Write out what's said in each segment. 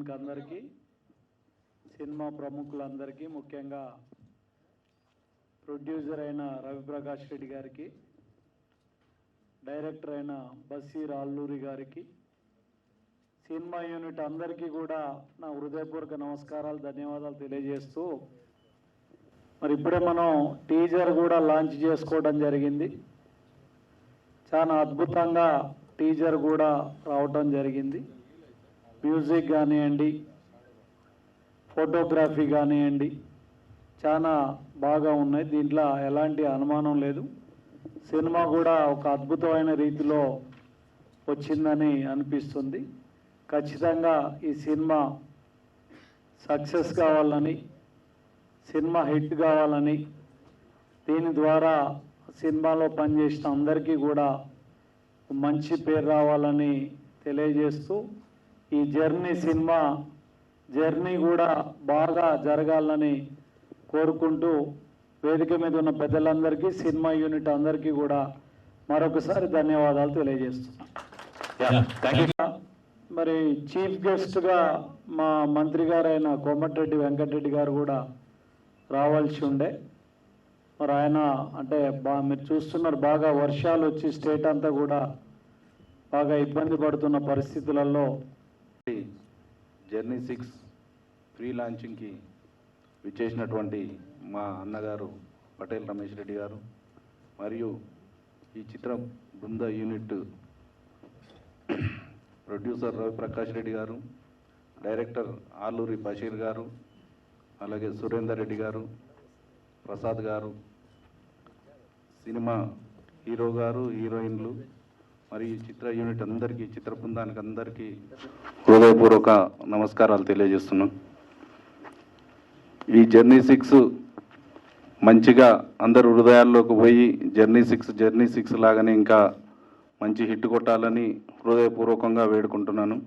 చైర్మన్కి అందరికీ, సినిమా ప్రముఖులందరికీ, ముఖ్యంగా ప్రొడ్యూసర్ అయిన రవిప్రకాష్ రెడ్డి గారికి, డైరెక్టర్ అయిన బషీర్ అల్లూరి గారికి, సినిమా యూనిట్ అందరికీ కూడా నా హృదయపూర్వక నమస్కారాలు, ధన్యవాదాలు తెలియజేస్తూ, మరి ఇప్పుడే మనం టీజర్ కూడా లాంచ్ చేసుకోవడం జరిగింది. చాలా అద్భుతంగా టీజర్ కూడా రావటం జరిగింది. మ్యూజిక్ కానివ్వండి, ఫోటోగ్రఫీ కానివ్వండి, చాలా బాగా ఉన్నాయి. దీంట్లో ఎలాంటి అనుమానం లేదు. సినిమా కూడా ఒక అద్భుతమైన రీతిలో వచ్చిందని అనిపిస్తుంది. ఖచ్చితంగా ఈ సినిమా సక్సెస్ కావాలని, సినిమా హిట్ కావాలని, దీని ద్వారా సినిమాలో పనిచేసిన అందరికీ కూడా మంచి పేరు రావాలని తెలియజేస్తూ, ఈ సినిమా జర్నీ కూడా బాగా జరగాలని కోరుకుంటూ, వేదిక మీద ఉన్న పెద్దలందరికీ, సినిమా యూనిట్ అందరికీ కూడా మరొకసారి ధన్యవాదాలు తెలియజేస్తున్నాను. మరి చీఫ్ గెస్ట్గా మా మంత్రి గారైన కోమటిరెడ్డి వెంకటరెడ్డి గారు కూడా రావాల్సి ఉండే. మరి ఆయన అంటే మీరు చూస్తున్నారు, బాగా వర్షాలు వచ్చి స్టేట్ అంతా కూడా బాగా ఇబ్బంది పడుతున్న పరిస్థితులలో జర్నీ 6 ప్రీ లాంచింగ్కి విచ్చేసినటువంటి మా అన్నగారు పటేల్ రమేష్ రెడ్డి గారు, మరియు ఈ చిత్రం బృంద యూనిట్ ప్రొడ్యూసర్ రవిప్రకాష్ రెడ్డి గారు, డైరెక్టర్ ఆలూరి బషీర్ గారు, అలాగే సురేందర్ రెడ్డి గారు, ప్రసాద్ గారు, సినిమా హీరో గారు, హీరోయిన్లు, మరి ఈ చిత్ర యూనిట్ అందరికీ, చిత్ర బృందానికి అందరికీ హృదయపూర్వక నమస్కారాలు తెలియజేస్తున్నాం. ఈ జర్నీ 6 మంచిగా అందరు హృదయాల్లోకి పోయి జర్నీ 6 లాగానే ఇంకా మంచి హిట్ కొట్టాలని హృదయపూర్వకంగా వేడుకుంటున్నాను.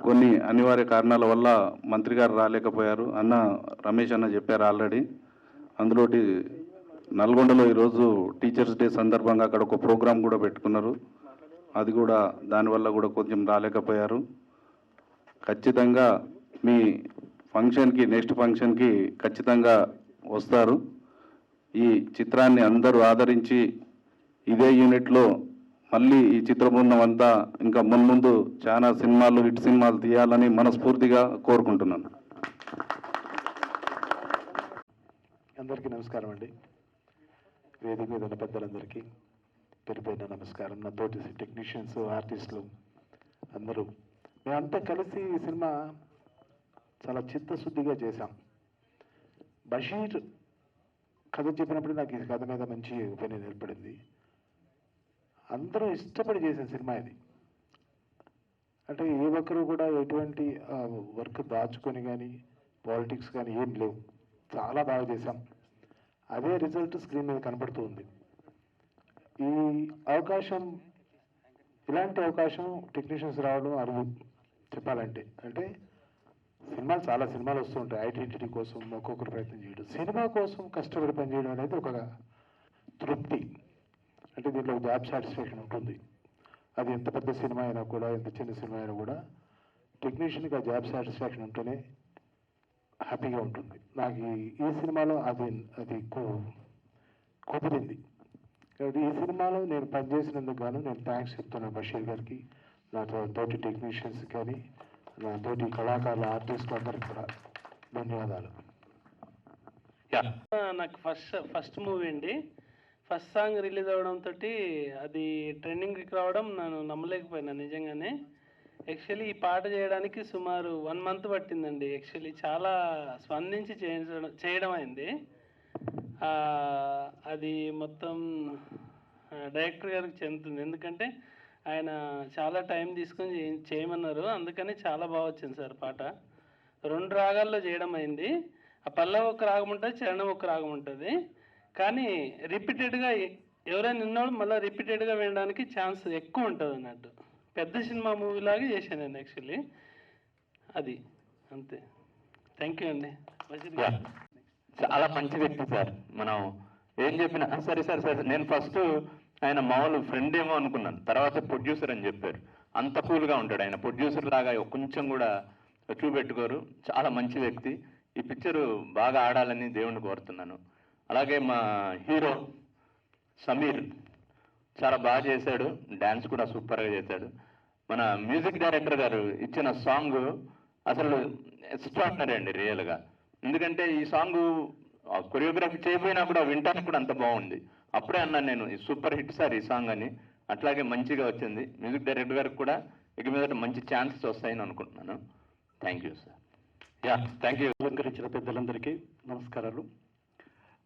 కొన్ని అనివార్య కారణాల వల్ల మంత్రి గారు రాలేకపోయారు. రమేష్ అన్న చెప్పారు ఆల్రెడీ. అందులోటి నల్గొండలో ఈరోజు టీచర్స్ డే సందర్భంగా అక్కడ ఒక ప్రోగ్రాం కూడా పెట్టుకున్నారు. అది కూడా దానివల్ల కూడా కొంచెం రాలేకపోయారు. ఖచ్చితంగా మీ ఫంక్షన్కి, నెక్స్ట్ ఫంక్షన్కి ఖచ్చితంగా వస్తారు. ఈ చిత్రాన్ని అందరూ ఆదరించి ఇదే యూనిట్లో మళ్ళీ ఈ చిత్ర బృందం అంతా ఇంకా మున్ముందు చాలా సినిమాలు, హిట్ సినిమాలు తీయాలని మనస్ఫూర్తిగా కోరుకుంటున్నాను. అందరికీ నమస్కారం అండి. వేదిక మీద ఉన్న పెద్దలందరికీ పేరుపైన నమస్కారం. నా తోటి టెక్నీషియన్స్, ఆర్టిస్టులు అందరూ మేమంతా కలిసి ఈ సినిమా చాలా చిత్తశుద్ధిగా చేశాం. బషీర్ కథ చెప్పినప్పుడు నాకు ఈ కథ మీద మంచి ఒపీనియన్ ఏర్పడింది. అందరూ ఇష్టపడి చేసిన సినిమా ఇది. అంటే ఏ ఒక్కరు కూడా ఎటువంటి వర్క్ దాచుకొని కానీ, పాలిటిక్స్ కానీ ఏం లేవు. చాలా బాగా చేశాం. అదే రిజల్ట్ స్క్రీన్ మీద కనపడుతూ ఉంది. ఈ అవకాశం, ఇలాంటి అవకాశం టెక్నీషియన్స్ రావడం అరుదు చెప్పాలంటే. అంటే చాలా సినిమాలు వస్తూ ఉంటాయి. ఐడెంటిటీ కోసం ఒక్కొక్కరు ప్రయత్నం చేయడం, సినిమా కోసం కష్టపడి పనిచేయడం అనేది ఒక తృప్తి. అంటే దీంట్లో జాబ్ సాటిస్ఫాక్షన్ ఉంటుంది. అది ఎంత పెద్ద సినిమా అయినా కూడా, ఎంత చిన్న సినిమా అయినా కూడా టెక్నీషియన్కి ఆ జాబ్ సాటిస్ఫాక్షన్ ఉంటేనే హ్యాపీగా ఉంటుంది. నాకు ఈ సినిమాలో అది కుదిరింది. కాబట్టి ఈ సినిమాలో నేను పనిచేసినందుకు గాను నేను థ్యాంక్స్ చెప్తున్నాను బషీర్ గారికి, నా తోటి టెక్నీషియన్స్ కానీ, నా తోటి కళాకారుల ఆర్టిస్టులు అందరికీ కూడా ధన్యవాదాలు. నాకు ఫస్ట్ మూవీ అండి. ఫస్ట్ సాంగ్ రిలీజ్ అవ్వడంతో అది ట్రెండింగ్కి రావడం నేను నమ్మలేకపోయినా నిజంగానే. యాక్చువల్లీ ఈ పాట చేయడానికి సుమారు 1 మంత్ పట్టిందండి. యాక్చువల్లీ చాలా స్పందించి చేయడం అయింది. అది మొత్తం డైరెక్టర్ గారికి చెందుతుంది. ఎందుకంటే ఆయన చాలా టైం తీసుకొని చేయమన్నారు. అందుకని చాలా బాగా వచ్చింది సార్ పాట. 2 రాగాల్లో చేయడం అయింది. ఆ పల్లవి ఒక రాగం ఉంటుంది, చరణం ఒక రాగం ఉంటుంది. కానీ రిపీటెడ్గా ఎవరైనా విన్నాడు మళ్ళీ రిపీటెడ్గా వినడానికి ఛాన్స్ ఎక్కువ ఉంటుంది అన్నట్టు. పెద్ద సినిమా మూవీలాగే చేశాను నేను యాక్చువల్లీ. అది అంతే. థ్యాంక్ యూ అండి. చాలా మంచి వ్యక్తి సార్. మనం ఏం చెప్పినా సరే నేను ఫస్ట్ ఆయన మామూలు ఫ్రెండ్ ఏమో అనుకున్నాను. తర్వాత ప్రొడ్యూసర్ అని చెప్పారు. అంత కూల్గా ఉంటాడు. ఆయన ప్రొడ్యూసర్ లాగా కొంచెం కూడా చూపెట్టుకోరు. చాలా మంచి వ్యక్తి. ఈ పిక్చరు బాగా ఆడాలని దేవుణ్ణి కోరుతున్నాను. అలాగే మా హీరో సమీర్ చాలా బాగా చేశాడు, డ్యాన్స్ కూడా సూపర్గా చేశాడు. మన మ్యూజిక్ డైరెక్టర్ గారు ఇచ్చిన సాంగ్ అసలు ఎక్స్ట్రాడినరీ అండి రియల్గా. ఎందుకంటే ఈ సాంగ్ కొరియోగ్రఫీ చేయకపోయినా కూడా వినటానికి కూడా అంత బాగుంది. అప్పుడే అన్నాను నేను, ఈ సూపర్ హిట్ సార్ ఈ సాంగ్ అని. అట్లాగే మంచిగా వచ్చింది. మ్యూజిక్ డైరెక్టర్ గారికి కూడా ఇక మీద మంచి ఛాన్సెస్ వస్తాయని అనుకుంటున్నాను. Thank you sir. Yeah, thank you. అలంకరించిన పెద్దలందరికీ నమస్కారాలు.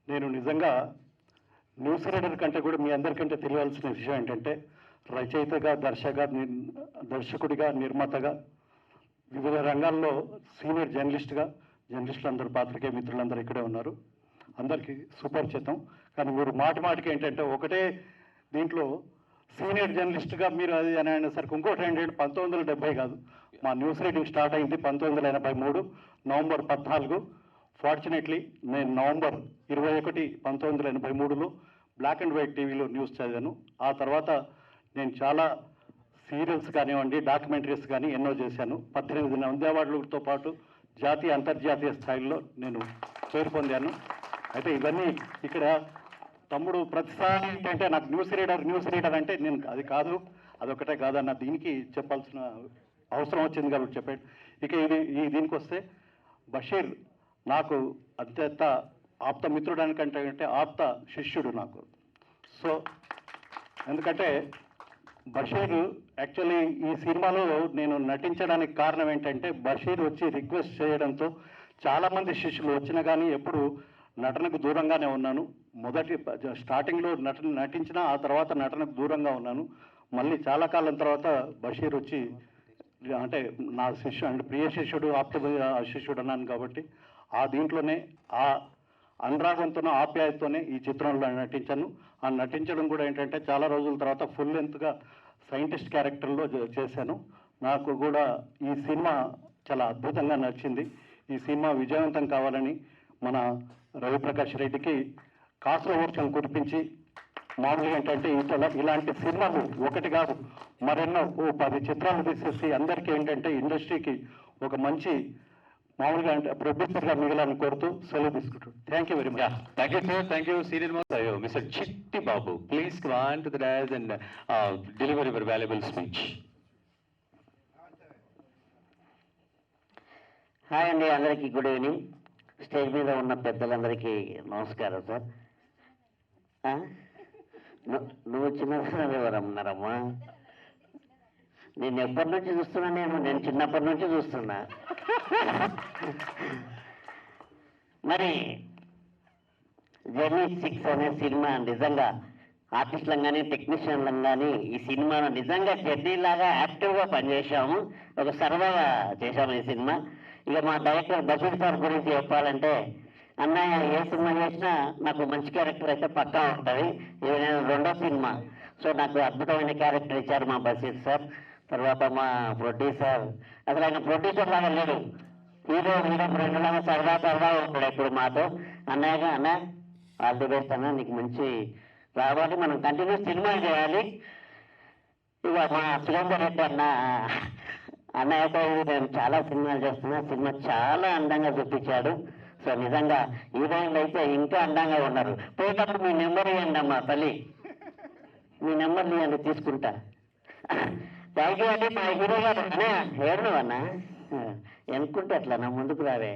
నేను నిజంగా న్యూస్ రీడర్ కంటే కూడా మీ అందరికంటే తెలియాల్సిన విషయం ఏంటంటే, రచయితగా, దర్శకుడిగా, నిర్మాతగా, వివిధ రంగాల్లో సీనియర్ జర్నలిస్టులు అందరూ, పాత్రికేయ మిత్రులందరూ ఇక్కడే ఉన్నారు. అందరికీ సుపరిచితం. కానీ మీరు మాటికి ఏంటంటే, ఒకటే దీంట్లో సీనియర్ జర్నలిస్ట్గా మీరు అది అని అనేసరికి ఇంకోటి ఏంటంటే 1970 కాదు, మా న్యూస్ రీడింగ్ స్టార్ట్ అయింది 1983 నవంబర్ 14. ఫార్చునేట్లీ నేను నవంబర్ 21, 1983లో బ్లాక్ అండ్ వైట్ టీవీలో న్యూస్ చదివాను. ఆ తర్వాత నేను చాలా సీరియల్స్ కానివ్వండి, డాక్యుమెంటరీస్ కానీ ఎన్నో చేశాను. 18 నంది అవార్డులతో పాటు జాతీయ అంతర్జాతీయ స్థాయిలో నేను పేరు పొందాను. అయితే ఇవన్నీ ఇక్కడ తమ్ముడు ప్రతిసారి ఏంటంటే నాకు న్యూస్ రీడర్ అంటే నేను అది కాదు, అదొకటే కాదన్న దీనికి చెప్పాల్సిన అవసరం వచ్చింది కాబట్టి చెప్పాడు. ఇక దీనికి వస్తే బషీర్ నాకు అత్యంత ఆప్త మిత్రుడు అంటే ఆప్త శిష్యుడు నాకు. సో ఎందుకంటే బషీర్ యాక్చువల్లీ ఈ సినిమాలో నేను నటించడానికి కారణం ఏంటంటే, బషీర్ వచ్చి రిక్వెస్ట్ చేయడంతో చాలామంది శిష్యులు వచ్చినా కానీ ఎప్పుడు నటనకు దూరంగానే ఉన్నాను. మొదటి స్టార్టింగ్లో నటించిన, ఆ తర్వాత నటనకు దూరంగా ఉన్నాను. మళ్ళీ చాలా కాలం తర్వాత బషీర్ వచ్చి అంటే నా ప్రియ శిష్యుడు, ఆప్త శిష్యుడు అన్నాను కాబట్టి ఆ దీంట్లోనే ఆ అనురాగంతోనూ ఆప్యాయతతోనే ఈ చిత్రంలో నటించాను. ఆ నటించడం కూడా ఏంటంటే చాలా రోజుల తర్వాత ఫుల్ లెంత్గా సైంటిస్ట్ క్యారెక్టర్లో చేశాను. నాకు కూడా ఈ సినిమా చాలా అద్భుతంగా నచ్చింది. ఈ సినిమా విజయవంతం కావాలని మన రవిప్రకాష్ రెడ్డికి కాసుల వర్షం కురిపించి, మామూలుగా ఏంటంటే ఇలాంటి సినిమాలు ఒకటి కాదు మరెన్నో 10 చిత్రాలు తీసేసి అందరికీ ఏంటంటే ఇండస్ట్రీకి ఒక మంచి మామూలుగా అంటే ప్రొడ్యూసర్గా మిగిలాలని కోరుతూ సెలవు తీసుకుంటాడు. Thank you very much. Thank you sir. Thank you. Senior most mister Chitti Babu, please come on to the dais and deliver your valuable speech. Hi అండి, అందరికీ గుడ్ ఈవినింగ్. స్టేజ్ మీద ఉన్న పెద్దలందరికీ నమస్కారం సార్. నువ్వు చిన్నతనం ఎవరన్నారమ్మా? నేను ఎప్పటి నుంచి చూస్తున్నా, నేను చిన్నప్పటి నుంచి చూస్తున్నా. మరి జర్నీ 6 అనే సినిమా నిజంగా ఆర్టిస్టులం కానీ టెక్నీషియన్లం కానీ ఈ సినిమాను నిజంగా జర్నీలాగా యాక్టివ్గా పనిచేసాము, ఒక సరదాగా చేశాము ఈ సినిమా. ఇక మా డైరెక్టర్ బషీర్ సార్ గురించి చెప్పాలంటే, అన్నయ్య ఏ సినిమా చేసినా నాకు మంచి క్యారెక్టర్ అయితే పక్కా ఉంటుంది. ఇది నేను 2వ సినిమా, సో నాకు అద్భుతమైన క్యారెక్టర్ ఇచ్చారు మా బషీర్ సార్. తర్వాత మా ప్రొడ్యూసర్, అసలు ఆయన ప్రొడ్యూసర్ లాగా లేడు, హీరో ఫ్రెండ్ లాగా సరదా ఉంటాడు ఎప్పుడు మాతో. అన్నయ్యగా అన్న ఆల్ ది బెస్ట్ అన్న, నీకు మంచి రావాలి, మనం కంటిన్యూస్ సినిమా చేయాలి. ఇక మా సురేందర్ రెడ్డి అన్నయ్యతో నేను చాలా సినిమాలు చేస్తున్నా, సినిమా చాలా అందంగా చూపించాడు. సో నిజంగా హీరోయిన్లు అయితే ఇంకా అందంగా ఉన్నారు. పోయేటప్పుడు మీ నెంబర్ ఇవ్వండి అమ్మా తల్లి, మీ నెంబర్ ఇవ్వండి తీసుకుంటా. థ్యాంక్ యూ అండి. మా హీరో గారు అన్నా ఏడు అన్నా ఎనుకుంటే అట్లా నా ముందుకు రావే,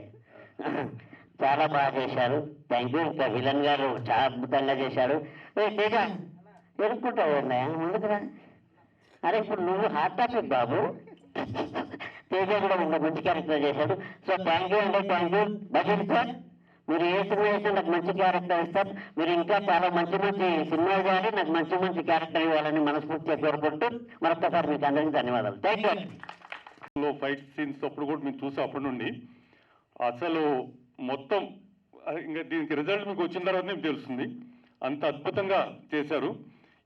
చాలా బాగా చేశారు. Thank you. ఇంకా విలన్ గారు చాలా అద్భుతంగా చేశాడు. తేజ ఎనుకుంటావు అన్నయ్య, ముందుకు రా. అరే ఇప్పుడు నువ్వు హాట్ టాపిక్ బాబు. తేజ కూడా ఇంకా మంచి క్యారెక్టర్ చేశాడు. సో థ్యాంక్ యూ అండి. Thank you Basheer sir. మీరు ఏ సినిమా చేసినా నాకు మంచి క్యారెక్టర్ ఇస్తారు. మీరు ఇంకా చాలా మంచి సినిమాలు చేయాలి, నాకు మంచి క్యారెక్టర్ ఇవ్వాలని మనస్ఫూర్తిగా కోరుకుంటూ మరొకసారి మీకు అందరికీ ధన్యవాదాలు. Thank you. ఫైట్ సీన్స్ అప్పుడు కూడా మీకు చూసి అప్పటి నుండి అసలు మొత్తం ఇంకా దీనికి రిజల్ట్ మీకు వచ్చిన తర్వాత మీకు తెలుస్తుంది. అంత అద్భుతంగా చేశారు.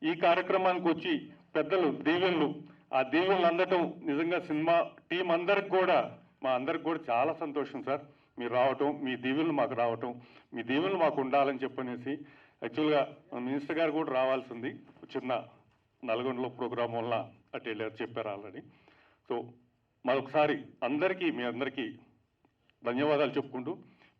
ఈ కార్యక్రమానికి వచ్చి పెద్దలు దీవెనలు, ఆ దీవెనలు అందటం నిజంగా సినిమా టీం అందరికి కూడా, మా అందరికి కూడా చాలా సంతోషం సార్. మీరు రావటం, మీ దీవెనలు మాకు రావటం, మీ దీవెనలు మాకు ఉండాలని చెప్పనేసి. యాక్చువల్గా మినిస్టర్ గారు కూడా రావాల్సింది, చిన్న నల్గొండలో ప్రోగ్రాం వల్ల అటు వెళ్ళారు, చెప్పారు ఆల్రెడీ. సో మరొకసారి మీ అందరికీ ధన్యవాదాలు చెప్పుకుంటూ,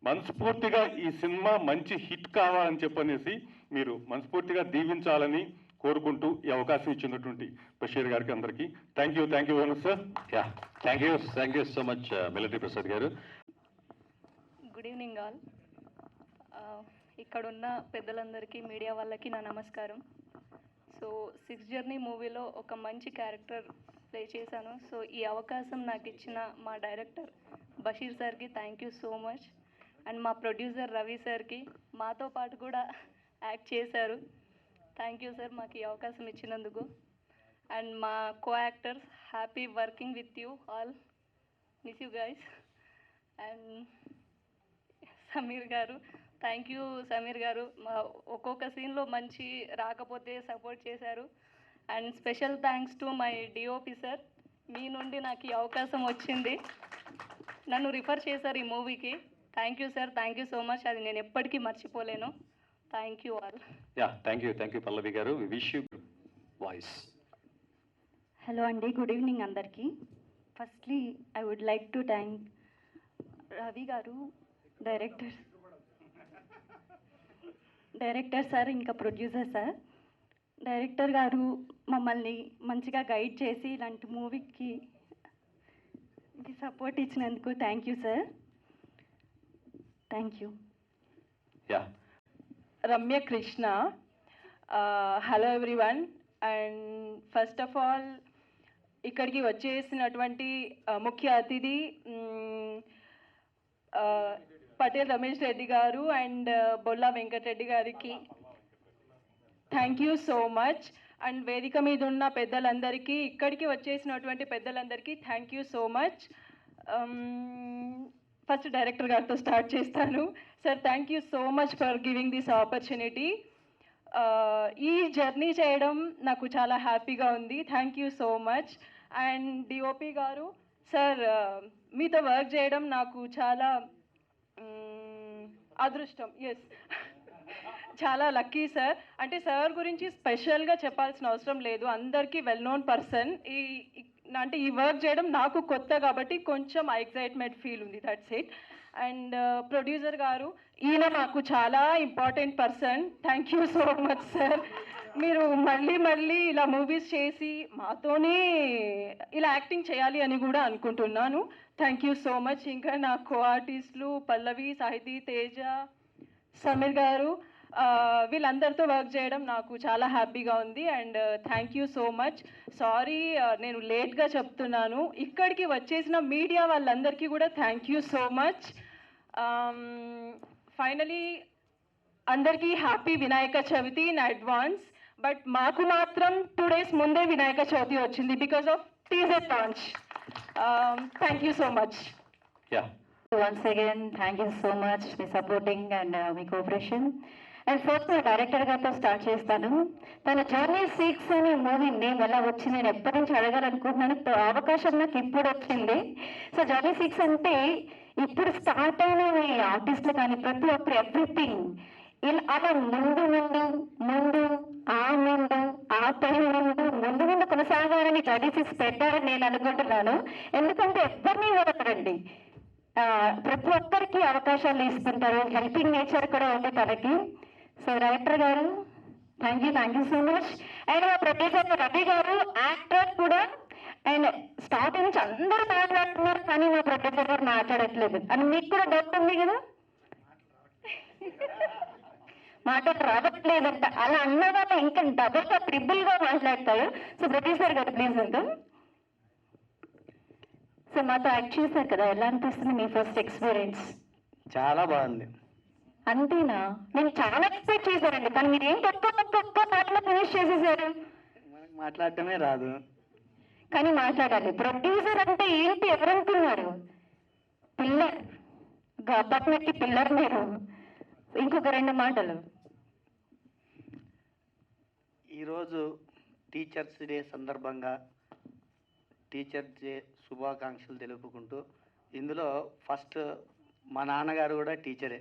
మనస్ఫూర్తిగా ఈ సినిమా మంచి హిట్ కావాలని చెప్పనేసి మీరు మనస్ఫూర్తిగా దీవించాలని కోరుకుంటూ ఈ అవకాశం ఇచ్చినటువంటి బషీర్ గారికి అందరికీ thank you very much sir. Yeah, thank you so much military Prasad garu. Good evening all. ఇక్కడున్న పెద్దలందరికీ, మీడియా వాళ్ళకి నా నమస్కారం. సో 6th జర్నీ మూవీలో ఒక మంచి క్యారెక్టర్ ప్లే చేశాను. సో ఈ అవకాశం నాకు ఇచ్చిన మా డైరెక్టర్ బషీర్ సార్కి thank you so much. And మా ప్రొడ్యూసర్ రవి సార్కి, మాతో పాటు కూడా యాక్ట్ చేశారు. థ్యాంక్ యూ సార్ మాకు ఈ అవకాశం ఇచ్చినందుకు. అండ్ మా co actors, happy working with you all, miss you guys. And Sameer గారు, థ్యాంక్ యూ సమీర్ గారు, మా ఒక్కొక్క సీన్లో మంచి రాకపోతే సపోర్ట్ చేశారు. And special thanks to my DOP sir, మీ నుండి నాకు ఈ అవకాశం వచ్చింది, నన్ను రిఫర్ చేశారు ఈ మూవీకి. Thank you sir, thank you so much, అది నేను ఎప్పటికీ మర్చిపోలేను. Thank you all. Yeah, thank you Pallavi garu. We wish you voice. Hello అండి, గుడ్ ఈవినింగ్ అందరికీ. Firstly I would like to thank Ravi garu, director sir, ఇంకా ప్రొడ్యూసర్ సార్. డైరెక్టర్ గారు మమ్మల్ని మంచిగా guide చేసి ఇలాంటి మూవీకి సపోర్ట్ ఇచ్చినందుకు thank you sir. Thank you. Yeah, Ramya Krishna. Hello everyone. And first of all ఇక్కడికి వచ్చేసినటువంటి ముఖ్య అతిథి పటేల్ రమేష్ రెడ్డి గారు అండ్ బొల్లా వెంకటరెడ్డి గారికి thank you so much. And వేదిక మీద ఉన్న పెద్దలందరికీ, ఇక్కడికి వచ్చేసినటువంటి పెద్దలందరికీ thank you so much. First director గారితో స్టార్ట్ చేస్తాను. Sir, thank you so much for giving this opportunity. ఈ జర్నీ చేయడం నాకు చాలా హ్యాపీగా ఉంది. Thank you so much. And DOP గారు, సార్ మీతో వర్క్ చేయడం నాకు చాలా అదృష్టం. ఎస్, చాలా లక్కీ సార్. అంటే సార్ గురించి స్పెషల్గా చెప్పాల్సిన అవసరం లేదు, అందరికీ వెల్ నోన్ పర్సన్. అంటే ఈ వర్క్ చేయడం నాకు కొత్త కాబట్టి కొంచెం ఎక్సైట్మెంట్ ఫీల్ ఉంది, దట్స్ ఇట్. అండ్ ప్రొడ్యూసర్ గారు, ఈయన నాకు చాలా important person. Thank you so much sir. మీరు మళ్ళీ ఇలా మూవీస్ చేసి మాతోనే ఇలా యాక్టింగ్ చేయాలి అని కూడా అనుకుంటున్నాను. Thank you so much. ఇంకా నా కో ఆర్టిస్టులు పల్లవి, సాహితీ, తేజ, సమీర్ గారు, వీళ్ళందరితో వర్క్ చేయడం నాకు చాలా హ్యాపీగా ఉంది. And thank you so much. Sorry నేను లేట్గా చెప్తున్నాను. ఇక్కడికి వచ్చేసిన మీడియా వాళ్ళందరికీ కూడా thank you so much. Finally అందరికీ happy Vinayaka Chavithi in advance. But మాకు మాత్రం 2 days ముందే వినాయక చవితి వచ్చింది because of teaser launch. Thank you so much. Yeah, once again thank you so much మీ సపోర్టింగ్ అండ్ మీ కోఆపరేషన్. అండ్ ఫస్ట్ నా డైరెక్టర్ గారితో start చేస్తాను. తన జర్నీ 6 అనే మూవీ నేమ్ ఎలా వచ్చింది నేను ఎప్పటి నుంచి అడగాలనుకుంటున్నాను. అవకాశం నాకు ఇప్పుడు వచ్చింది. సో జర్నీ 6 అంటే ఇప్పుడు స్టార్ట్ అయిన ఆర్టిస్టులు కానీ ప్రతి ఒక్కరు ఎవ్రీథింగ్ ఇలా అలా ముందు ఆ టైం ముందు కొనసాగాలని జర్నీ 6 పెట్టారని నేను అనుకుంటున్నాను. ఎందుకంటే ఎవరిని వదలరండి, ప్రతి ఒక్కరికి అవకాశాలు ఇస్తుంటారు, హెల్పింగ్ నేచర్ కూడా ఉంది తనకి. సో డైరెక్టర్ గారు thank you so much. And మా ప్రొడ్యూసర్ రవి గారు యాక్టర్ కూడా. అండ్ స్టార్టింగ్ నుంచి అందరూ మాట్లాడుతున్నారు కానీ మా ప్రొడ్యూసర్ గారు మాట్లాడట్లేదు అని మీకు కూడా డౌట్ ఉంది కదా, మాటలు రావట్లేదంట. అలా అన్న వాళ్ళు ఇంకా డబుల్గా ట్రిపుల్గా మాట్లాడతారు. సో ప్రొడ్యూసర్ గారు ప్లీజ్ వెల్కమ్. సో మాతో యాక్ట్ చేశారు కదా, ఎలా అనిపిస్తుంది మీ ఫస్ట్ ఎక్స్పీరియన్స్? చాలా బాగుంది. అంతేనా? నేను చాలా ఎక్స్పెక్ట్ చేశానండి, కానీ మీరు ఏంటి ఒక్క పాటలో ఫినిష్ చేసేసారు. మనకు మాట్లాడటమే రాదు, కానీ మాట్లాడాలి. ప్రొడ్యూసర్ అంటే ఏంటి ఎవరనుకున్నారు? పిల్లర్, అపార్ట్మెంట్కి పిల్లర్ మీరు. ఇంకొక 2 మాటలు. ఈరోజు టీచర్స్ డే సందర్భంగా టీచర్స్ డే శుభాకాంక్షలు తెలుపుకుంటూ, ఇందులో ఫస్ట్ మా నాన్నగారు కూడా టీచరే.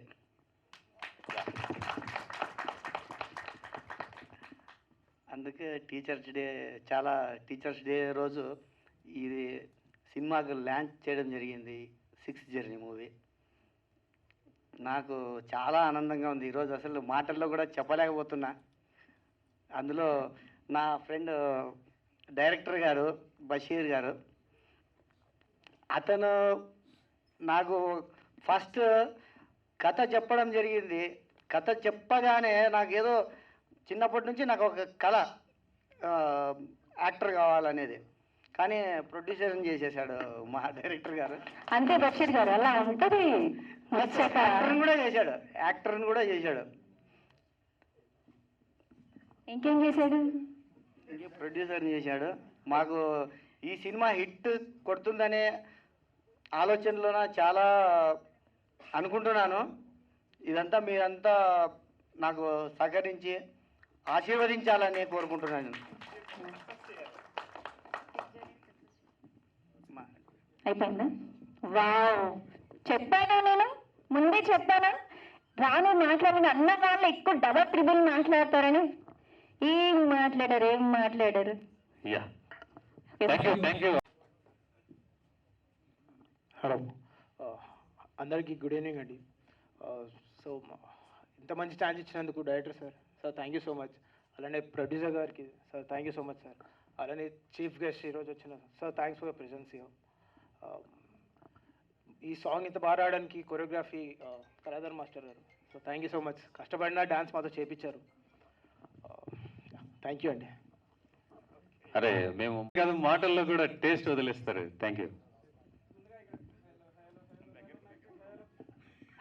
అందుకే టీచర్స్ డే టీచర్స్ డే రోజు ఇది సినిమాకు లాంచ్ చేయడం జరిగింది 6th జర్నీ మూవీ. నాకు చాలా ఆనందంగా ఉంది ఈరోజు, అసలు మాటల్లో కూడా చెప్పలేకపోతున్నా. అందులో నా ఫ్రెండ్ డైరెక్టర్ గారు బషీర్ గారు, అతను నాకు ఫస్ట్ కథ చెప్పడం జరిగింది. కథ చెప్పగానే నాకేదో చిన్నప్పటి నుంచి నాకు ఒక కళ యాక్టర్ కావాలనేది, కానీ ప్రొడ్యూసర్ని చేసేసాడు మా డైరెక్టర్ గారు. అంతే బషీర్ గారు అలా ఉంటుంది. యాక్టర్ని కూడా చేశాడు. ఇంకేం చేశాడు? ప్రొడ్యూసర్ని చేశాడు. మాకు ఈ సినిమా హిట్ కొడుతుందనే ఆలోచనలోన చాలా అనుకుంటున్నాను. ఇదంతా మీరంతా నాకు సహకరించి ఆశీర్వదించాలని కోరుకుంటున్నాను. అయిపోయిందా? వావ్, చెప్పానా నేను ముందే చెప్పానా? రాను మాట్లాడిన అన్న వాళ్ళు ఎక్కువ డబల్ ట్రిబుల్ మాట్లాడతారని. ఏం మాట్లాడారు? హలో, అందరికీ గుడ్ ఈవినింగ్ అండి. సో ఇంత మంచి ఛాన్స్ ఇచ్చినందుకు director sir thank you so much. అలానే ప్రొడ్యూసర్ గారికి sir thank you so much sir. అలానే చీఫ్ గెస్ట్ ఈరోజు వచ్చిన sir thanks for presence here. ఈ సాంగ్ ఇంత బాగా రావడానికి కొరియోగ్రఫీ కళాధర్ మాస్టర్ గారు. So thank you so much. కష్టపడిన డాన్స్ మాతో చేపించారు. థ్యాంక్ యూ అండి. అరే మేము కాదు, మాటల్లో కూడా టేస్ట్ వదిలేస్తారు. Thank you.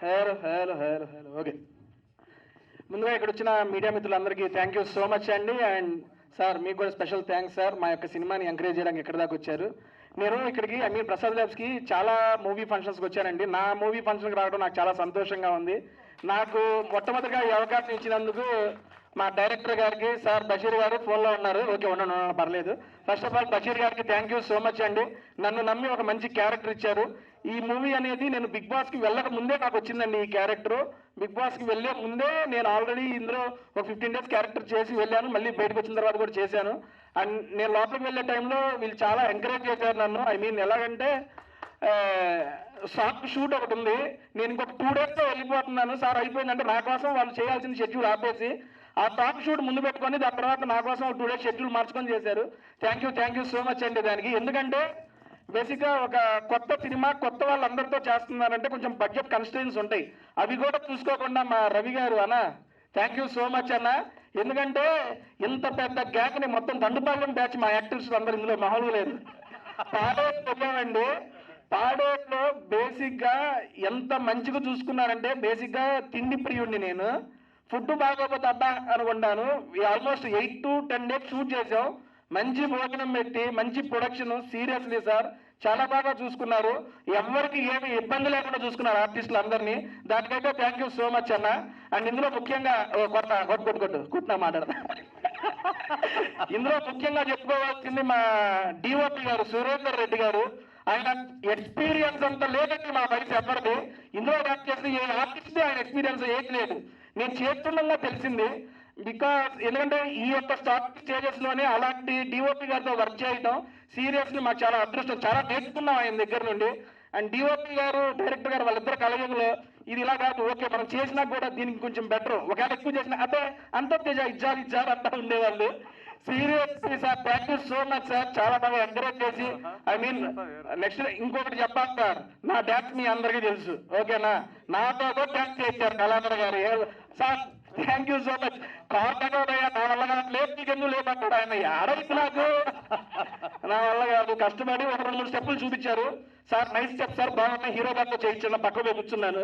Hello okay. ముందుగా ఇక్కడ వచ్చిన మీడియా మిత్రులందరికీ థ్యాంక్ యూ సో మచ్ అండి. అండ్ సార్ మీకు కూడా స్పెషల్ థ్యాంక్స్ సార్, మా యొక్క సినిమాని ఎంకరేజ్ చేయడానికి ఎక్కడి దాకా వచ్చారు. నేను ఇక్కడికి ప్రసాద్ ల్యాబ్స్కి చాలా మూవీ ఫంక్షన్స్కి వచ్చానండి. నా మూవీ ఫంక్షన్కి రావడం నాకు చాలా సంతోషంగా ఉంది. నాకు మొట్టమొదటిగా ఈ అవకాశం ఇచ్చినందుకు మా డైరెక్టర్ గారికి, సార్ బషీర్ గారు ఫోన్లో ఉన్నారు, ఓకే ఉండను పర్లేదు. ఫస్ట్ ఆఫ్ ఆల్ బషీర్ గారికి థ్యాంక్ యూ సో మచ్ అండి. నన్ను నమ్మి ఒక మంచి క్యారెక్టర్ ఇచ్చారు. ఈ మూవీ అనేది నేను బిగ్ బాస్కి వెళ్ళక ముందే నాకు వచ్చిందండి ఈ క్యారెక్టర్. బిగ్ బాస్కి వెళ్ళే ముందే నేను ఆల్రెడీ ఇందులో ఒక 15 days క్యారెక్టర్ చేసి వెళ్ళాను. మళ్ళీ బయటకు వచ్చిన తర్వాత కూడా చేశాను. అండ్ నేను లోపలికి వెళ్ళే టైంలో వీళ్ళు చాలా ఎంకరేజ్ చేశారు నన్ను. ఎలాగంటే సాఫ్ట్ షూట్ ఒకటి ఉంది, నేను ఇంకొక 2 daysలో వెళ్ళిపోతున్నాను సార్ అయిపోయిందంటే నా కోసం వాళ్ళు చేయాల్సిన షెడ్యూల్ ఆపేసి ఆ టాప్ షూట్ ముందు పెట్టుకొని దాని తర్వాత నా కోసం 2 days షెడ్యూల్ మార్చుకొని చేశారు. థ్యాంక్ యూ సో మచ్ అండి దానికి. ఎందుకంటే బేసిక్గా ఒక కొత్త సినిమా కొత్త వాళ్ళందరితో చేస్తున్నారంటే కొంచెం బడ్జెట్ కన్స్ట్రెయిన్స్ ఉంటాయి. అవి కూడా చూసుకోకుండా మా రవి గారు అన్న థ్యాంక్ యూ సో మచ్ అన్న. ఎందుకంటే ఇంత పెద్ద గ్యాప్ని మొత్తం దండుపాలెం బ్యాచ్ మా యాక్టర్స్ అందరూ ఇందులో మామూలుగా లేదు. పాడేరు వెళ్ళామండి. పాడేరులో బేసిక్గా ఎంత మంచిగా చూసుకున్నారంటే, బేసిక్గా తిండి ప్రియుడిని నేను. ఫుడ్ బాగోపోతే అబ్బా అనుకుంటాను. ఆల్మోస్ట్ 8 to 10 days షూట్ చేసాం. మంచి భోజనం పెట్టి మంచి ప్రొడక్షన్. సీరియస్లీ సార్ చాలా బాగా చూసుకున్నారు. ఎవరికి ఏమి ఇబ్బంది లేకుండా చూసుకున్నారు ఆర్టిస్టులు అందరినీ. దానికైతే థ్యాంక్ యూ సో మచ్ అన్న. అండ్ ఇందులో ముఖ్యంగా కొట్టిన మాట్లాడతా. ఇందులో ముఖ్యంగా చెప్పుకోవాల్సింది మా డిఓపి గారు సురేందర్ రెడ్డి గారు. ఆయన ఎక్స్పీరియన్స్ అంత లేదండి మా వయసు ఎవరిది. ఇందులో వర్క్ చేసి ఏ ఆర్టిస్ట్ ఆయన ఎక్స్పీరియన్స్ ఏది లేదు. నేను చేస్తుండగా తెలిసింది. ఎందుకంటే ఈ యొక్క స్టార్ట్ స్టేజెస్లోనే అలాంటి డిఓపి గారితో వర్క్ చేయడం సీరియస్లీ మాకు చాలా అదృష్టం. చాలా నేర్చుకున్నాం ఆయన దగ్గర నుండి. అండ్ డిఓపి గారు డైరెక్టర్ గారు వాళ్ళిద్దరు కలయికలో ఇది ఇలా కాదు, ఓకే మనం చేసినా కూడా దీనికి కొంచెం బెటర్, ఒకవేళ ఎక్కువ చేసినా అదే అంత ఇచ్చారు అంతా ఉండేవాళ్ళు. Seriously sir thank you so much sir. చాలా బాగా ఎంకరేజ్ చేసి నెక్స్ట్ ఇంకొకటి చెప్పాలి సార్, నా డాన్స్ మీ అందరికీ తెలుసు ఓకేనా. నాతో కూడా డాన్స్ చేశారు కళాధర్ గారు. Sir thank you so much. కారణయ్యా నా వల్ల కాదు, లేదు నీకెందుకు లేదంటాడు ఆయన. ఆడైతే నాకు నా వల్ల కాదు. కష్టపడి ఒక 2-3 స్టెప్పులు చూపించారు సార్. నైస్ స్టెప్ సార్, బాగున్నా. హీరో గారితో చేయించాను, పక్కకు కూర్చున్నాను.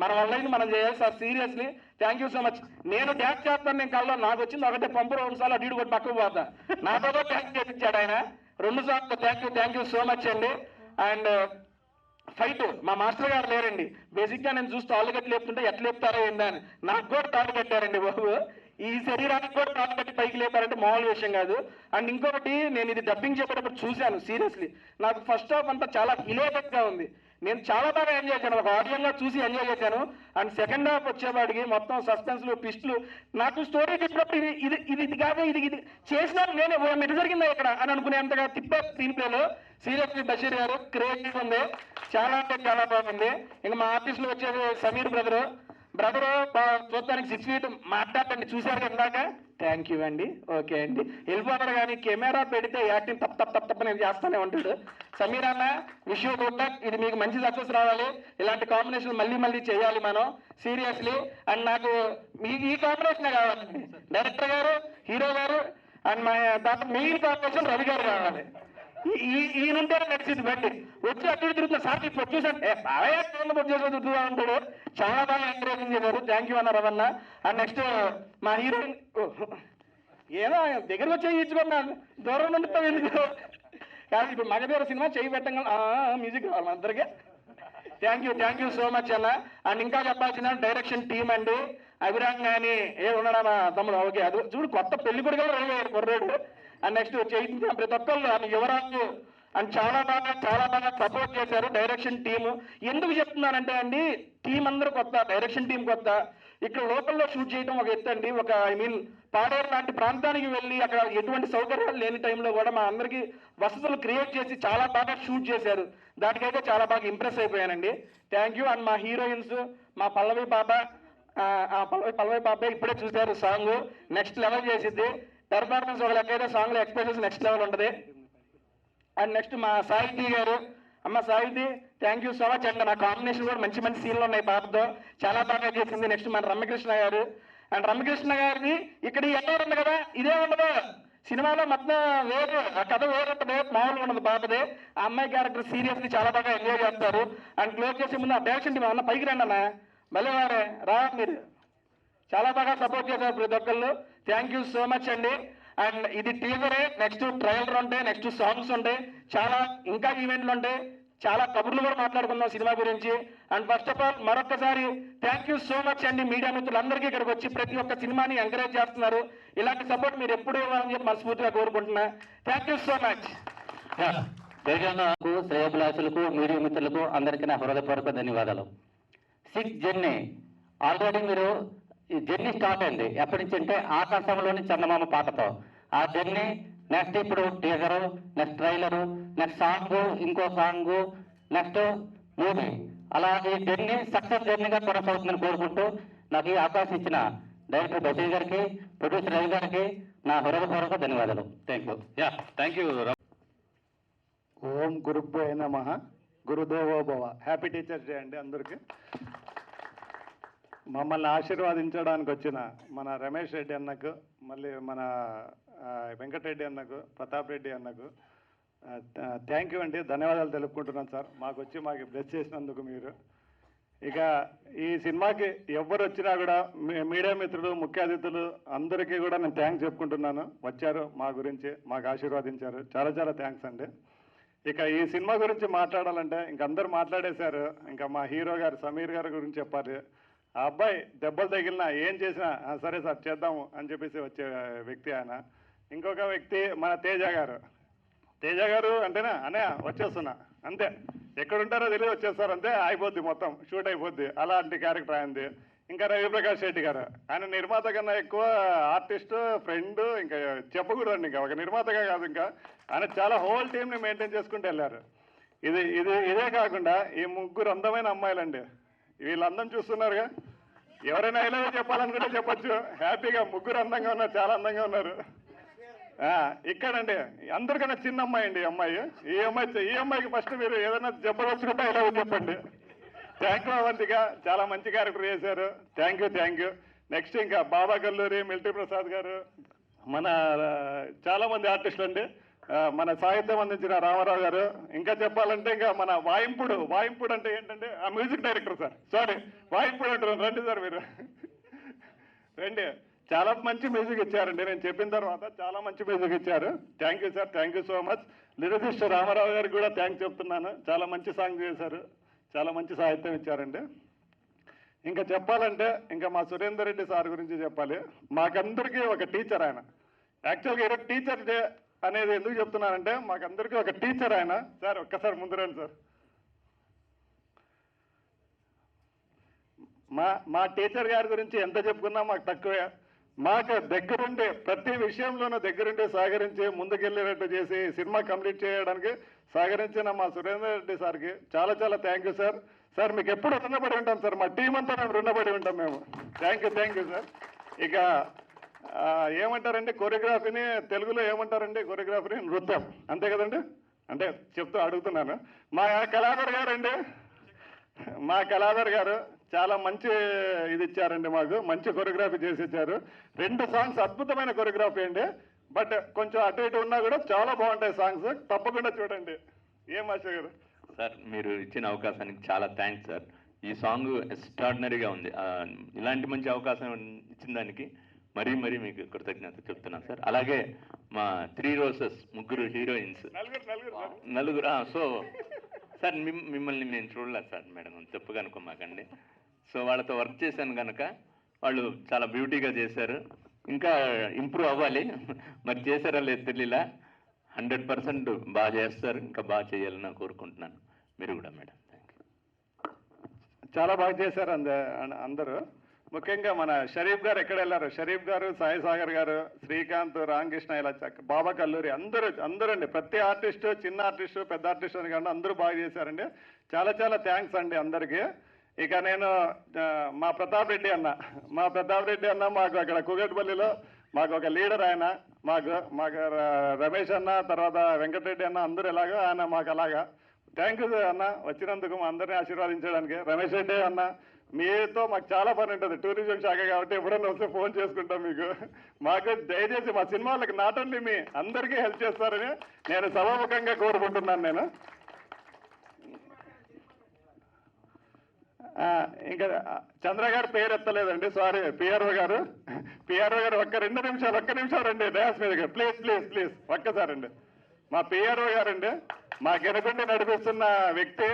మన వల్ల మనం చేయాలి sir. Seriously thank you so much. నేను డ్యాన్స్ చేస్తాను, నేను కళ్ళలో నాకు వచ్చింది ఒకటే పంపు 2 సార్లు అడ్డు కొట్టి పక్కకు పోతా. నాతో డ్యాన్స్ చేయించాడు ఆయన 2 సార్లు. థ్యాంక్ యూ సో మచ్ అండి. అండ్ ఫైట్ మా మాస్టర్ గారు లేరండి. బేసిక్గా నేను చూస్తూ తాళ్ళు కట్టి లేపుతుంటే ఎట్లా లేపుతారో ఏందని నాకు కూడా తాళ్ళు కట్టారండి బాబు. ఈ శరీరానికి కూడా తాళ్ళు కట్టి పైకి లేపారంటే మామూలు విషయం కాదు. అండ్ ఇంకొకటి, నేను ఇది డబ్బింగ్ చెప్పేటప్పుడు చూశాను. సీరియస్లీ నాకు ఫస్ట్ హాఫ్ అంతా చాలా హిలేటెడ్గా ఉంది. నేను చాలా బాగా ఎంజాయ్ చేశాను, ఒక ఆడియన్గా చూసి ఎంజాయ్ చేశాను. అండ్ సెకండ్ హాఫ్ వచ్చేవాడికి మొత్తం సస్పెన్స్లు ట్విస్టులు, నాకు స్టోరీ చెప్పినప్పుడు ఇది కాదు ఇది చేసినా నేనే ఎటు జరిగిందా ఇక్కడ అని అనుకునేంతగా తిప్పే స్క్రీన్ ప్లేలో సీరియస్లీ బషీర్ గారు క్రియేటివ్ ఉంది, చాలా అంటే చాలా బాగుంది. ఇంకా మా ఆర్టిస్టులు వచ్చేది సమీర్ బ్రదరు చూడటానికి 6 feet మాట్లాడండి, చూశారు ఇందాక. థ్యాంక్ యూ అండి, ఓకే అండి. వెళ్ళిపోతారు కానీ కెమెరా పెడితే యాక్టింగ్ తప్ప నేను చేస్తూనే ఉంటాడు. సమీర్ అన్న విషయం కూడా ఇది మీకు మంచి సక్సెస్ రావాలి, ఇలాంటి కాంబినేషన్ మళ్ళీ చేయాలి మనం సీరియస్లీ. అండ్ నాకు ఈ కాంబినేషన్ కావాలండి, డైరెక్టర్ గారు, హీరో గారు అండ్ మా మెయిన్ కాంబినేషన్ రవి గారు కావాలి. ఈయనంటే నడిచింది బండి వచ్చి అటు తిరుగుతున్నా సార్ ఈ ప్రొడ్యూసర్ బాగా ప్రొడ్యూసర్ తిరుగుతూ ఉంటాడు, చాలా బాగా ఎంకరేజింగ్ చేశారు. థ్యాంక్ యూ అన్న రవన్న. అండ్ నెక్స్ట్ మా హీరోయిన్ ఏదో దగ్గరకు వచ్చి ఇచ్చుకున్నాను, దూరం నుండి ఎందుకు కానీ ఇప్పుడు మగధీర సినిమా చేయి పెట్టంగా మ్యూజిక్ రావాలి అందరికీ. థ్యాంక్ యూ సో మచ్ అన్న. అండ్ ఇంకా చెప్పాల్సిన డైరెక్షన్ టీమ్ అండి, అభిరామ్ కానీ ఉన్నాడా మా తమ్ముడు, ఓకే అది చూడు కొత్త పెళ్లి కొడుకు రెడీ అయ్యారు కుర్రాడు. అండ్ నెక్స్ట్ చేయించిన ప్రతి ఒక్కళ్ళు అని యువరాజు అండ్ చాలా బాగా సపోర్ట్ చేశారు డైరెక్షన్ టీము. ఎందుకు చెప్తున్నానంటే అండి, టీం అందరూ కొత్త, డైరెక్షన్ టీం కొత్త. ఇక్కడ లోకల్లో షూట్ చేయడం ఒక ఎత్తు అండి, ఒక పాడేరు లాంటి ప్రాంతానికి వెళ్ళి అక్కడ ఎటువంటి సౌకర్యాలు లేని టైంలో కూడా మా అందరికీ వసతులు క్రియేట్ చేసి చాలా బాగా షూట్ చేశారు. దానికైతే చాలా బాగా ఇంప్రెస్ అయిపోయానండి. Thank you. అండ్ మా హీరోయిన్స్ మా పల్లవి పాప ఇప్పుడే చూశారు, సాంగ్ నెక్స్ట్ లెవెల్ చేసిద్ది. పెర్ఫార్మెన్స్ ఒక లెక్క అయితే సాంగ్లో ఎక్స్ప్రెషన్స్ నెక్స్ట్ లెవెల్ ఉంటుంది. అండ్ నెక్స్ట్ మా సాహితీ గారు, అమ్మ సాహితీ thank you so much. And నా కాంబినేషన్ కూడా మంచి సీన్లు ఉన్నాయి పాపతో, చాలా బాగా చేసింది. నెక్స్ట్ మన రమ్యకృష్ణ గారు, అండ్ రమ్యకృష్ణ గారిని ఇక్కడ ఎక్కడ ఉంది కదా ఇదే ఉండదు సినిమాలో మొత్తం వేరు, ఆ కథ వేరుంటుంది, మామూలుగా ఉండదు పాపదే. ఆ అమ్మాయి క్యారెక్టర్ సీరియస్లీ చాలా బాగా ఎంజాయ్ చేస్తారు. అండ్ క్లోజ్ చేసే ముందు ఆ డైరెక్షన్ టీం అన్న పైకి రండి అన్న, మళ్ళీ వారే రా, మీరు చాలా బాగా సపోర్ట్ చేశారు ప్రతి ఒక్కళ్ళు. థ్యాంక్ యూ సో మచ్ అండి. అండ్ ఇది టీజరే, నెక్స్ట్ ట్రైలర్ ఉంటాయి, నెక్స్ట్ సాంగ్స్ ఉంటాయి, చాలా ఇంకా ఈవెంట్లు ఉంటాయి, చాలా కబుర్లు కూడా మాట్లాడుకుందాం సినిమా గురించి. అండ్ ఫస్ట్ ఆఫ్ ఆల్ మరొకసారి థ్యాంక్ యూ సో మచ్ అండి మీడియా మిత్రులందరికీ ఇక్కడికి వచ్చి ప్రతి ఒక్క సినిమాని ఎంకరేజ్ చేస్తున్నారు. ఇలాంటి సపోర్ట్ మీరు ఎప్పుడు ఇవ్వాలని చెప్పి మనస్ఫూర్తిగా కోరుకుంటున్నా. Thank you so much. శ్రేయోభిలాషులకు మీడియా మిత్రులకు అందరికీ నా హృదయపూర్వక ధన్యవాదాలు. 6 జర్నీ ఆల్రెడీ మీరు ఈ జర్నీ స్టార్ట్ అయింది ఎప్పటి నుంచి అంటే ఆకాశంలోని చందమామ పాటతో. ఆ జర్నీ నెక్స్ట్ ఇప్పుడు teaser, next trailer, next song, ఇంకో సాంగ్, నెక్స్ట్ మూవీ, అలా ఈ జర్నీ సక్సెస్ జర్నీగా కొనసాగుతుందని కోరుకుంటూ నాకు ఈ అవకాశం ఇచ్చిన డైరెక్టర్ బషీర్ గారికి, ప్రొడ్యూసర్ రవి గారికి నా హృదయపూర్వక ధన్యవాదాలు. Thank you. ఓం గురుభ్యో నమః, గురుదేవో భవ. హ్యాపీ టీచర్స్ డే అండి అందరికీ. మమ్మల్ని ఆశీర్వాదించడానికి వచ్చిన మన రమేష్ రెడ్డి అన్నకు, మళ్ళీ మన వెంకటరెడ్డి అన్నకు, ప్రతాప్ రెడ్డి అన్నకు థ్యాంక్ యూ అండి, ధన్యవాదాలు తెలుపుకుంటున్నాను సార్. మాకు బ్లెస్ చేసినందుకు మీరు. ఇక ఈ సినిమాకి ఎవరు వచ్చినా కూడా మీడియా మిత్రులు, ముఖ్య అతిథులు అందరికీ కూడా నేను థ్యాంక్స్ చెప్పుకుంటున్నాను. వచ్చారు మా గురించి మాకు ఆశీర్వాదించారు, చాలా థ్యాంక్స్ అండి. ఇక ఈ సినిమా గురించి మాట్లాడాలంటే ఇంక అందరూ మాట్లాడేశారు. ఇంకా మా హీరో గారు సమీర్ గారి గురించి చెప్పాలి. ఆ అబ్బాయి దెబ్బలు తగిలినా ఏం చేసినా సరే సార్ చేద్దాము అని చెప్పేసి వచ్చే వ్యక్తి ఆయన. ఇంకొక వ్యక్తి మన తేజ గారు అంటేనా అనే వచ్చేస్తున్నా అంతే, ఎక్కడుంటారో తెలియదు వచ్చేస్తారు అంతే, అయిపోద్ది మొత్తం షూట్ అయిపోద్ది, అలాంటి క్యారెక్టర్ ఆయనది. ఇంకా రవిప్రకాష్ రెడ్డి గారు, ఆయన నిర్మాత కన్నా ఎక్కువ ఆర్టిస్ట్, ఫ్రెండ్, ఇంకా చెప్పకూడదండి, ఇంకా ఒక నిర్మాతగా కాదు, ఇంకా ఆయన చాలా హోల్ టీమ్ని మెయింటైన్ చేసుకుంటూ వెళ్ళారు. ఇదే కాకుండా ఈ 3 అందమైన అమ్మాయిలండి, వీళ్ళందం చూస్తున్నారుగా, ఎవరైనా ఇలా చెప్పాలనుకుంటే చెప్పచ్చు. హ్యాపీగా 3 అందంగా ఉన్నారు, చాలా అందంగా ఉన్నారు. ఇక్కడండి అందరికన్నా చిన్న అమ్మాయి అండి ఈ అమ్మాయికి ఫస్ట్ మీరు ఏదైనా చెప్పదలుచుకుంటే ఇలా చెప్పండి. థ్యాంక్ యూ అవంతిగా, చాలా మంచి క్యారెక్టర్ చేశారు. Thank you. నెక్స్ట్ ఇంకా బాబా కల్లూరి, మిల్టీ ప్రసాద్ గారు, మన చాలామంది ఆర్టిస్టులు అండి, మన సాహిత్యం అందించిన రామారావు గారు, ఇంకా చెప్పాలంటే ఇంకా మన వాయింపుడు అంటే ఏంటంటే ఆ మ్యూజిక్ డైరెక్టర్ సార్, సారీ వాయింపుడు అంటారు, రండి సార్ మీరు రండి. చాలా మంచి మ్యూజిక్ ఇచ్చారండి, నేను చెప్పిన తర్వాత చాలా మంచి మ్యూజిక్ ఇచ్చారు. Thank you sir, thank you so much. Lyricist Ramarao గారికి కూడా థ్యాంక్స్ చెప్తున్నాను, చాలా మంచి సాంగ్ చేశారు, చాలా మంచి సాహిత్యం ఇచ్చారండి. ఇంకా చెప్పాలంటే ఇంకా మా సురేందర్ రెడ్డి సార్ గురించి చెప్పాలి. మాకందరికీ ఒక టీచర్ ఆయన. యాక్చువల్గా ఈరోజు టీచర్ డే అనేది ఎందుకు చెప్తున్నానంటే మాకందరికీ ఒక టీచర్ ఆయన. సార్ ఒక్కసారి ముందు రండి సార్. మా టీచర్ గారి గురించి ఎంత చెప్పుకున్నా మాకు తక్కువే. మాకు దగ్గరుండి ప్రతి విషయంలోనూ దగ్గరుండి సహకరించి ముందుకెళ్ళేటట్టు చేసి సినిమా కంప్లీట్ చేయడానికి సహకరించిన మా సురేందర్ రెడ్డి సార్కి చాలా చాలా థ్యాంక్ యూ సార్. సార్ మీకు ఎప్పుడు రుణపడి ఉంటాం సార్, మా టీం అంతా మేము రుణపడి ఉంటాం మేము. Thank you sir. ఇక ఏమంటారండి కొరియోగ్రఫీని తెలుగులో ఏమంటారండి కొరియోగ్రఫీని? నృత్యం, అంతే కదండి? అంటే చెప్తూ అడుగుతున్నాను. మా కళాధర్ గారండి, మా కళాధర్ గారు చాలా మంచి ఇది ఇచ్చారండి, మాకు మంచి కొరియోగ్రఫీ చేసి ఇచ్చారు. 2 సాంగ్స్ అద్భుతమైన కొరియోగ్రఫీ అండి. బట్ కొంచెం అటు ఇటు ఉన్నా కూడా చాలా బాగుంటాయి సాంగ్స్, తప్పకుండా చూడండి. ఏం మాస్టర్ గారు? సార్ మీరు ఇచ్చిన అవకాశానికి చాలా థ్యాంక్స్ సార్. ఈ సాంగ్ ఎక్స్ట్రాడినరీగా ఉంది. ఇలాంటి మంచి అవకాశం ఇచ్చిన దానికి మరీ మీకు కృతజ్ఞత చెప్తున్నాను సార్. అలాగే మా 3 రోజెస్ 3 హీరోయిన్స్, నలుగురు. సో సార్ మిమ్మల్ని నేను చూడలేదు సార్, మేడం తప్పుగా అనుకోమాకండి. సో వాళ్ళతో వర్క్ చేశాను కనుక వాళ్ళు చాలా బ్యూటీగా చేశారు. ఇంకా ఇంప్రూవ్ అవ్వాలి, మరి చేశారా లేదు తెలియలా. 100% బాగా చేస్తారు, ఇంకా బాగా చేయాలని కోరుకుంటున్నాను. మీరు కూడా మేడం. Thank you. చాలా బాగా చేశారు అందరూ. ముఖ్యంగా మన షరీఫ్ గారు ఎక్కడ వెళ్ళారు? షరీఫ్ గారు, సాయి సాగర్ గారు, శ్రీకాంత్, రామకృష్ణ, ఇలా బాబా కల్లూరి అందరూ అండి. ప్రతి ఆర్టిస్టు, చిన్న ఆర్టిస్టు, పెద్ద ఆర్టిస్టు అని కానీ అందరూ బాగా చేశారండి. చాలా చాలా థ్యాంక్స్ అండి అందరికీ. ఇక నేను మా ప్రతాప్ రెడ్డి అన్న మాకు అక్కడ కుగట్పల్లిలో మాకు ఒక లీడర్. ఆయన మాకు రమేష్ అన్న, తర్వాత వెంకటరెడ్డి అన్న, అందరూ ఎలాగో ఆయన మాకు అలాగా. థ్యాంక్ యూ అన్న వచ్చినందుకు మా అందరినీ ఆశీర్వాదించడానికి. రమేష్ రెడ్డి అన్న, మీతో మాకు చాలా పని ఉంటుంది, టూరిజం శాఖ కాబట్టి ఎప్పుడైనా వస్తే ఫోన్ చేసుకుంటాం మీకు. మాకు దయచేసి మా సినిమాలకు నాట్ ఓన్లీ మీ అందరికీ హెల్ప్ చేస్తారని నేను సభాముఖంగా కోరుకుంటున్నాను. నేను ఇంకా చంద్ర గారు పేరు ఎత్తలేదండి, సారీ. పిఆర్ఓ గారు ఒక్క 2 నిమిషాలు రండి డయాస్ మీదకి, ప్లీజ్ ఒక్కసారండి. మా పిఆర్ఓ గారండి, మా గెనకుండి నడిపిస్తున్న వ్యక్తి.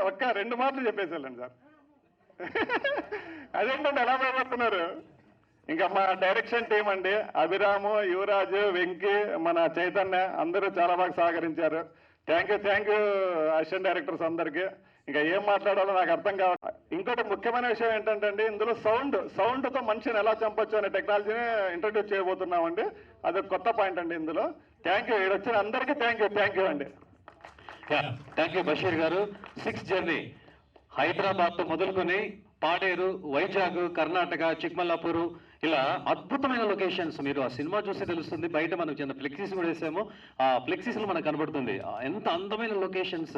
ఒక్క 2 మాటలు చెప్పేసాలండి సార్. అదేంటండి ఎలా భయపడుతున్నారు? ఇంకా మా డైరెక్షన్ టీం అండి, అభిరాము, యువరాజు, వెంకీ, మన చైతన్య అందరూ చాలా బాగా సహకరించారు. థ్యాంక్ యూ అసిస్టెంట్ డైరెక్టర్స్ అందరికీ. ఇంకా ఏం మాట్లాడాలో నాకు అర్థం కావాలి. ఇంకోటి ముఖ్యమైన విషయం ఏంటంటే అండి, ఇందులో సౌండ్తో మనిషిని ఎలా చంపొచ్చు అనే టెక్నాలజీని ఇంట్రడ్యూస్ చేయబోతున్నామండి. అది కొత్త పాయింట్ అండి ఇందులో. Thank you. ఇక్కడ వచ్చిన అందరికీ థ్యాంక్ యూ అండి. థ్యాంక్ యూ బషీర్ గారు. 6th జర్నీ హైదరాబాద్తో మొదలుకొని పాడేరు, వైజాగ్, కర్ణాటక, చిక్మల్లాపూర్, ఇలా అద్భుతమైన లొకేషన్స్. మీరు ఆ సినిమా చూస్తే తెలుస్తుంది. బయట మనకు చిన్న ఫ్లెక్సీస్ కూడా వేసాము, ఆ ఫ్లెక్సీస్లో మనకు కనబడుతుంది ఎంత అందమైన లొకేషన్స్.